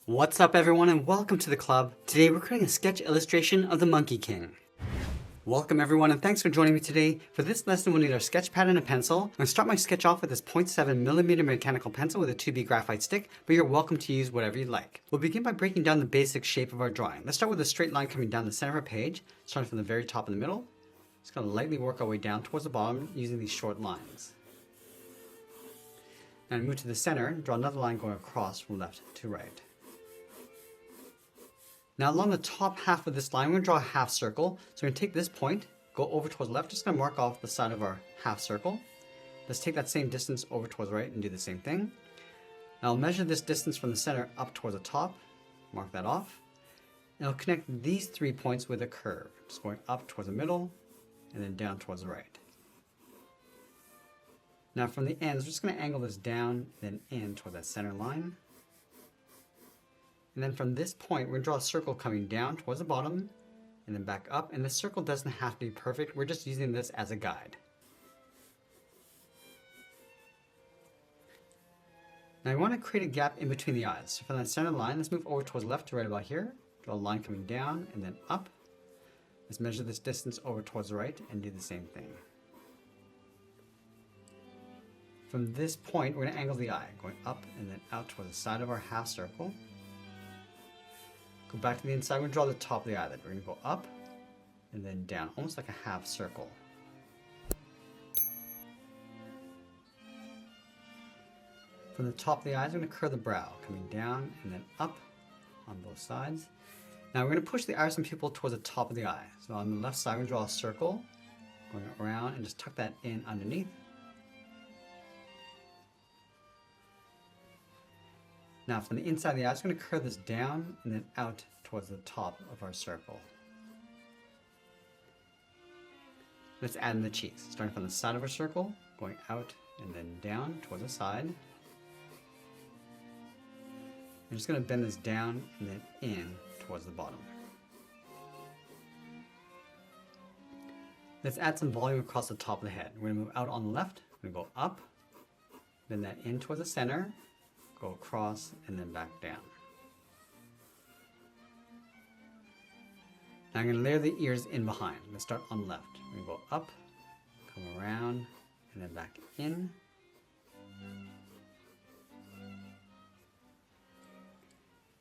What's up everyone and welcome to the club. Today we're creating a sketch illustration of the Monkey King. Welcome everyone and thanks for joining me today. For this lesson we'll need our sketch pad and a pencil. I'm going to start my sketch off with this 0.7mm mechanical pencil with a 2B graphite stick, but you're welcome to use whatever you'd like. We'll begin by breaking down the basic shape of our drawing. Let's start with a straight line coming down the center of our page, starting from the very top in the middle. Just going to lightly work our way down towards the bottom using these short lines. Now move to the center, draw another line going across from left to right. Now along the top half of this line, we're going to draw a half circle. So we're going to take this point, go over towards the left, just going to mark off the side of our half circle. Let's take that same distance over towards the right and do the same thing. Now I'll measure this distance from the center up towards the top, mark that off. And I'll connect these 3 points with a curve, just going up towards the middle and then down towards the right. Now from the ends, we're just going to angle this down and then in toward that center line. And then from this point, we're going to draw a circle coming down towards the bottom and then back up. And the circle doesn't have to be perfect. We're just using this as a guide. Now I want to create a gap in between the eyes. So from that center line, let's move over towards left to right about here. Draw a line coming down and then up. Let's measure this distance over towards the right and do the same thing. From this point, we're going to angle the eye, going up and then out towards the side of our half circle. Go back to the inside, we're going to draw the top of the eyelid. We're going to go up and then down, almost like a half circle. From the top of the eyes, we're going to curve the brow, coming down and then up on both sides. Now we're going to push the iris and pupil towards the top of the eye. So on the left side, we're going to draw a circle, going around and just tuck that in underneath. Now from the inside of the eye, I'm going to curve this down and then out towards the top of our circle. Let's add in the cheeks, starting from the side of our circle, going out and then down towards the side. I'm just going to bend this down and then in towards the bottom. Let's add some volume across the top of the head. We're going to move out on the left, we're going to go up, bend that in towards the center, go across and then back down. Now I'm going to layer the ears in behind. Let's start on the left. We're going to go up, come around, and then back in.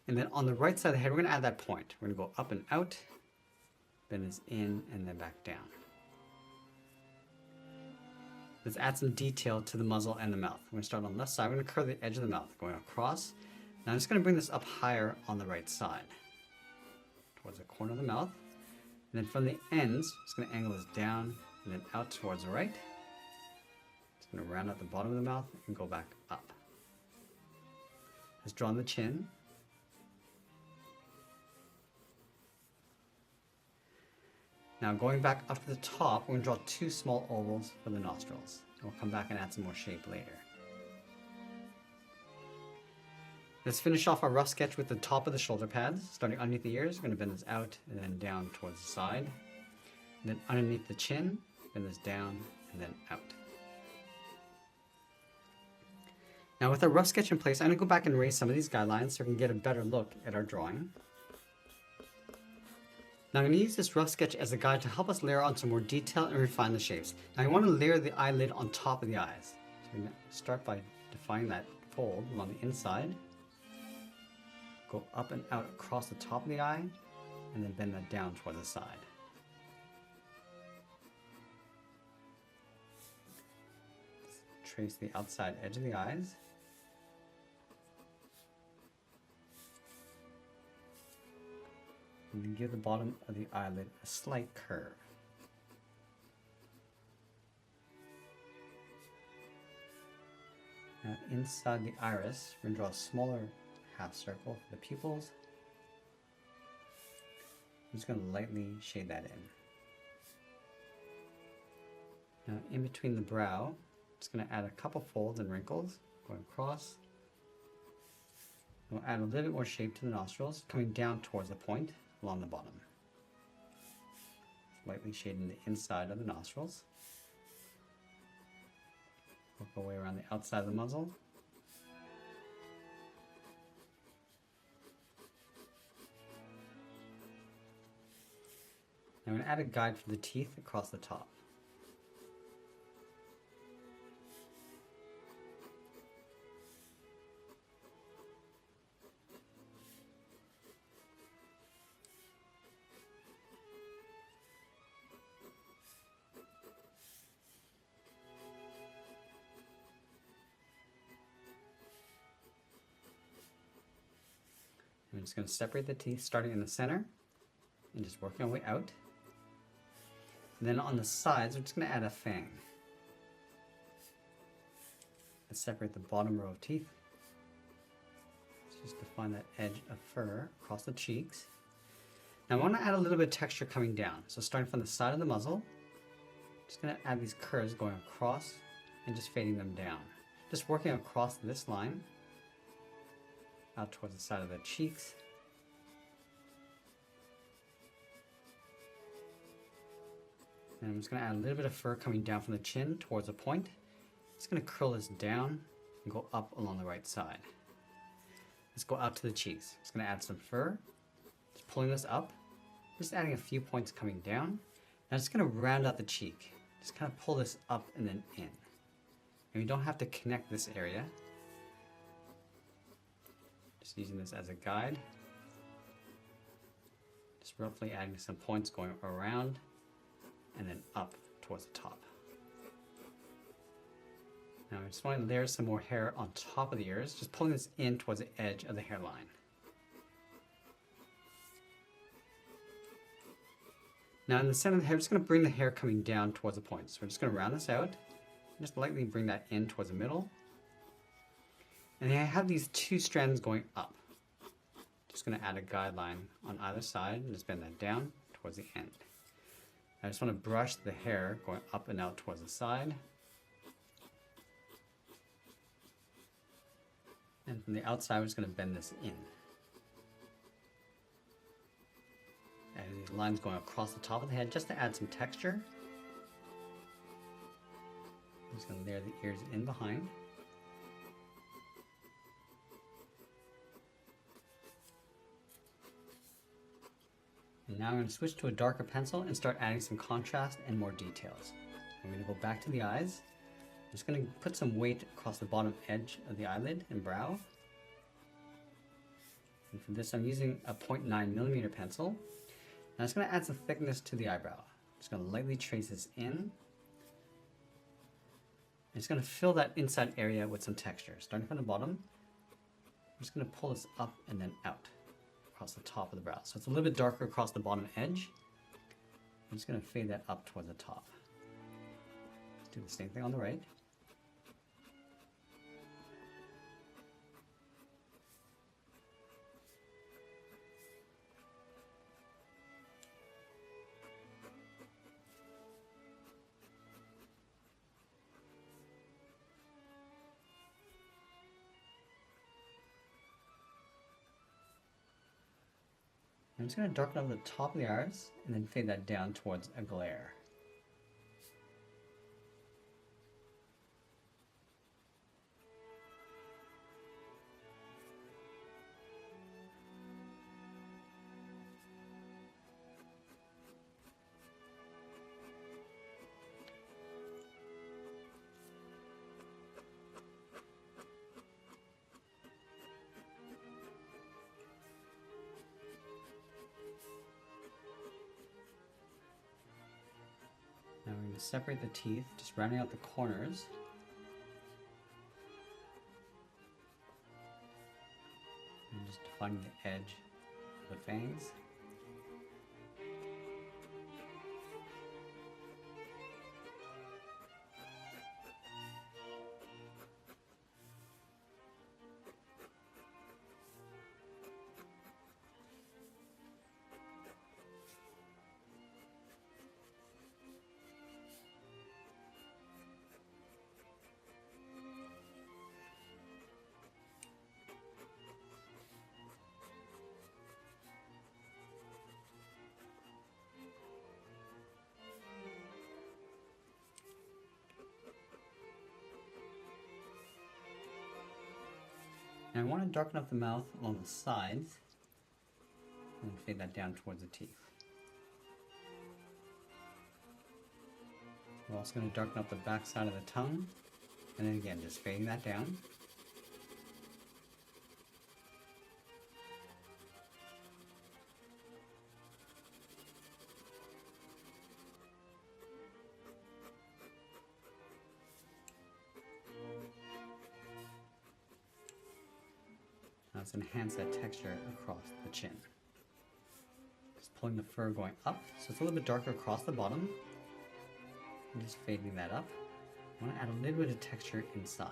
And then on the right side of the head, we're going to add that point. We're going to go up and out, bend this in, and then back down. Let's add some detail to the muzzle and the mouth. We're going to start on the left side. We're going to curve the edge of the mouth, going across. Now I'm just going to bring this up higher on the right side, towards the corner of the mouth. And then from the ends, just going to angle this down and then out towards the right. Just going to round out the bottom of the mouth and go back up. Let's draw on the chin. Now going back up to the top, we're going to draw 2 small ovals for the nostrils. We'll come back and add some more shape later. Let's finish off our rough sketch with the top of the shoulder pads. Starting underneath the ears, we're going to bend this out and then down towards the side. And then underneath the chin, bend this down and then out. Now with our rough sketch in place, I'm going to go back and erase some of these guidelines so we can get a better look at our drawing. Now I'm going to use this rough sketch as a guide to help us layer on some more detail and refine the shapes. Now I want to layer the eyelid on top of the eyes. So we're going to start by defining that fold along the inside. Go up and out across the top of the eye, and then bend that down toward the side. Trace the outside edge of the eyes. And then give the bottom of the eyelid a slight curve. Now inside the iris, we're going to draw a smaller half circle for the pupils. I'm just going to lightly shade that in. Now in between the brow, I'm just going to add a couple folds and wrinkles going across. We'll add a little bit more shape to the nostrils, coming down towards the point along the bottom. Lightly shading the inside of the nostrils. Work our way around the outside of the muzzle. Now I'm going to add a guide for the teeth across the top. I'm just going to separate the teeth starting in the center and just working our way out. And then on the sides, we're just going to add a fang. Let's separate the bottom row of teeth. Just to find that edge of fur across the cheeks. Now I want to add a little bit of texture coming down. So starting from the side of the muzzle, just going to add these curves going across and just fading them down. Just working across this line out towards the side of the cheeks. And I'm just going to add a little bit of fur coming down from the chin towards a point. Just going to curl this down and go up along the right side. Let's go out to the cheeks. Just going to add some fur. Just pulling this up. Just adding a few points coming down. Now just going to round out the cheek. Just kind of pull this up and then in. And we don't have to connect this area. Just using this as a guide. Just roughly adding some points going around and then up towards the top. Now I just want to layer some more hair on top of the ears, just pulling this in towards the edge of the hairline. Now in the center of the hair, I'm just going to bring the hair coming down towards the point. So we're just going to round this out, and just lightly bring that in towards the middle. And then I have these two strands going up. Just going to add a guideline on either side and just bend that down towards the end. I just want to brush the hair going up and out towards the side. And from the outside, we're just going to bend this in. And these lines going across the top of the head just to add some texture. I'm just going to layer the ears in behind. And now I'm going to switch to a darker pencil and start adding some contrast and more details. I'm going to go back to the eyes. I'm just going to put some weight across the bottom edge of the eyelid and brow. And for this I'm using a 0.9mm pencil. Now I'm just going to add some thickness to the eyebrow. I'm just going to lightly trace this in. I'm just going to fill that inside area with some texture. Starting from the bottom, I'm just going to pull this up and then out across the top of the brow. So it's a little bit darker across the bottom edge. I'm just going to fade that up towards the top. Let's do the same thing on the right. I'm just going to darken up the top of the iris and then fade that down towards a glare. Now we're going to separate the teeth, just rounding out the corners. And just defining the edge of the fangs. And I want to darken up the mouth along the sides and fade that down towards the teeth. We're also going to darken up the back side of the tongue, and then again, just fading that down. Now let's enhance that texture across the chin. Just pulling the fur going up, so it's a little bit darker across the bottom. And just fading that up. I want to add a little bit of texture inside.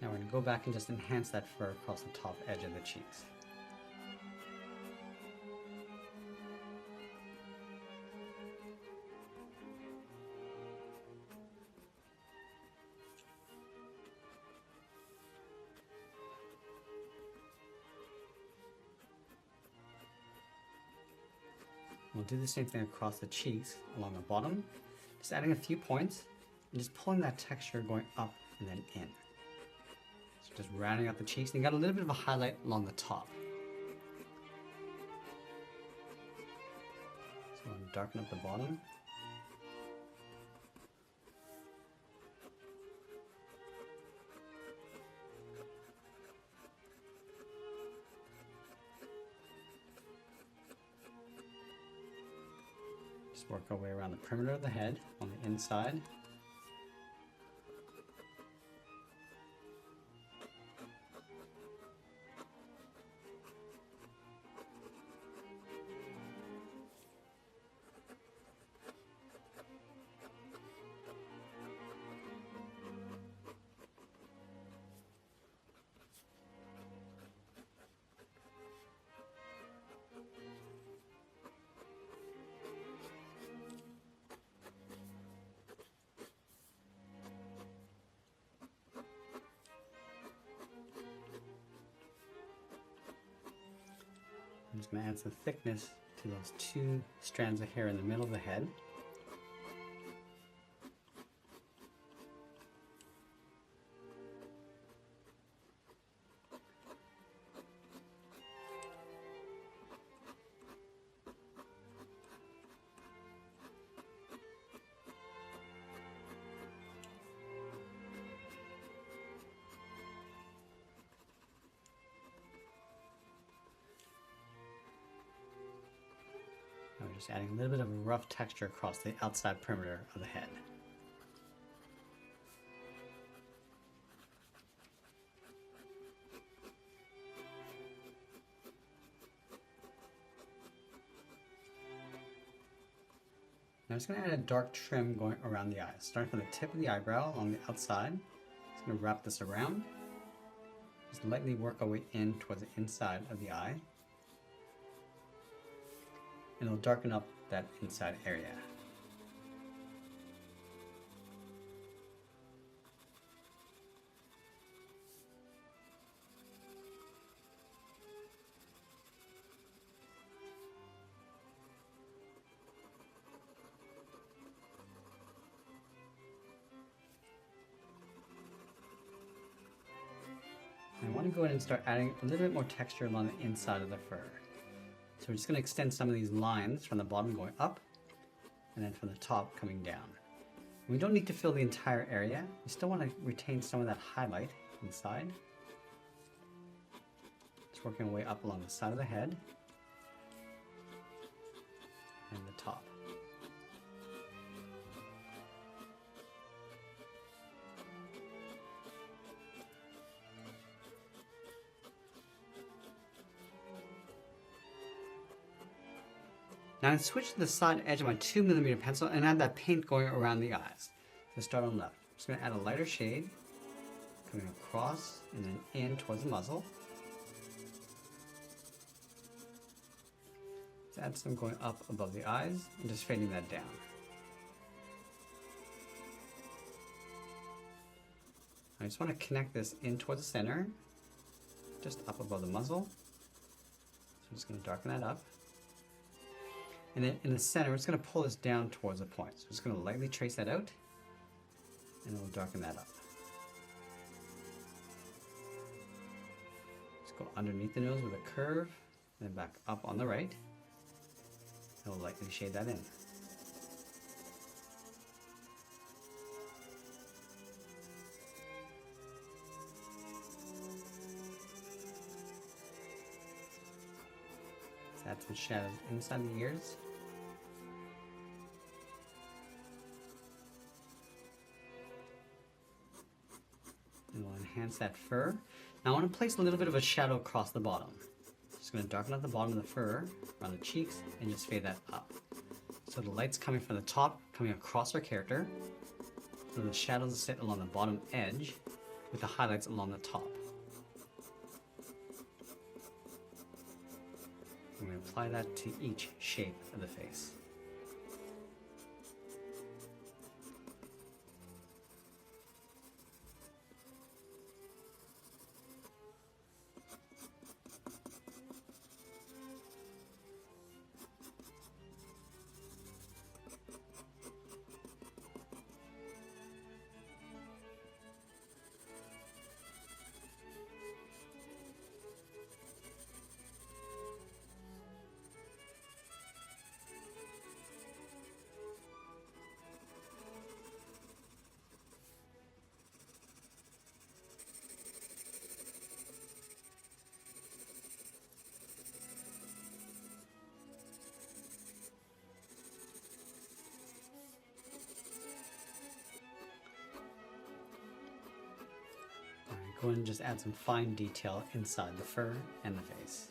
Now we're going to go back and just enhance that fur across the top edge of the cheeks. We'll do the same thing across the cheeks along the bottom, just adding a few points and just pulling that texture going up and then in. So just rounding out the cheeks, and you got a little bit of a highlight along the top. So I'm darken up the bottom. Just work our way around the perimeter of the head on the inside. I'm just going to add some thickness to those two strands of hair in the middle of the head. Now we're just adding a little bit of a rough texture across the outside perimeter of the head. Now I'm just going to add a dark trim going around the eyes, starting from the tip of the eyebrow on the outside. Just going to wrap this around. Just lightly work our way in towards the inside of the eye. And it'll darken up that inside area. I want to go ahead and start adding a little bit more texture along the inside of the fur. So we're just going to extend some of these lines from the bottom going up, and then from the top coming down. We don't need to fill the entire area. We still want to retain some of that highlight inside. Just working our way up along the side of the head and the top. Now I'm going to switch to the side edge of my 2mm pencil and add that paint going around the eyes. So start on left. I'm just going to add a lighter shade, coming across and then in towards the muzzle. Let's add some going up above the eyes and just fading that down. I just want to connect this in towards the center, just up above the muzzle. So I'm just going to darken that up. And then in the center, we're just going to pull this down towards the point. So I'm just going to lightly trace that out, and we'll darken that up. Just go underneath the nose with a curve, and then back up on the right, and we'll lightly shade that in. Let's add some shadows inside the ears. And we'll enhance that fur. Now I want to place a little bit of a shadow across the bottom. Just going to darken out the bottom of the fur, around the cheeks, and just fade that up. So the light's coming from the top, coming across our character. So the shadows sit along the bottom edge, with the highlights along the top. And we apply that to each shape of the face. Go ahead and just add some fine detail inside the fur and the face.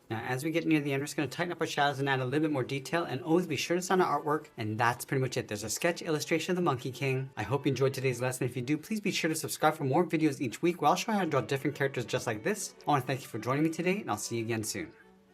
Now, as we get near the end, we're just going to tighten up our shadows and add a little bit more detail, and always be sure to sign our artwork. And that's pretty much it. There's a sketch illustration of the Monkey King. I hope you enjoyed today's lesson. If you do, please be sure to subscribe for more videos each week where I'll show you how to draw different characters just like this. I want to thank you for joining me today, and I'll see you again soon.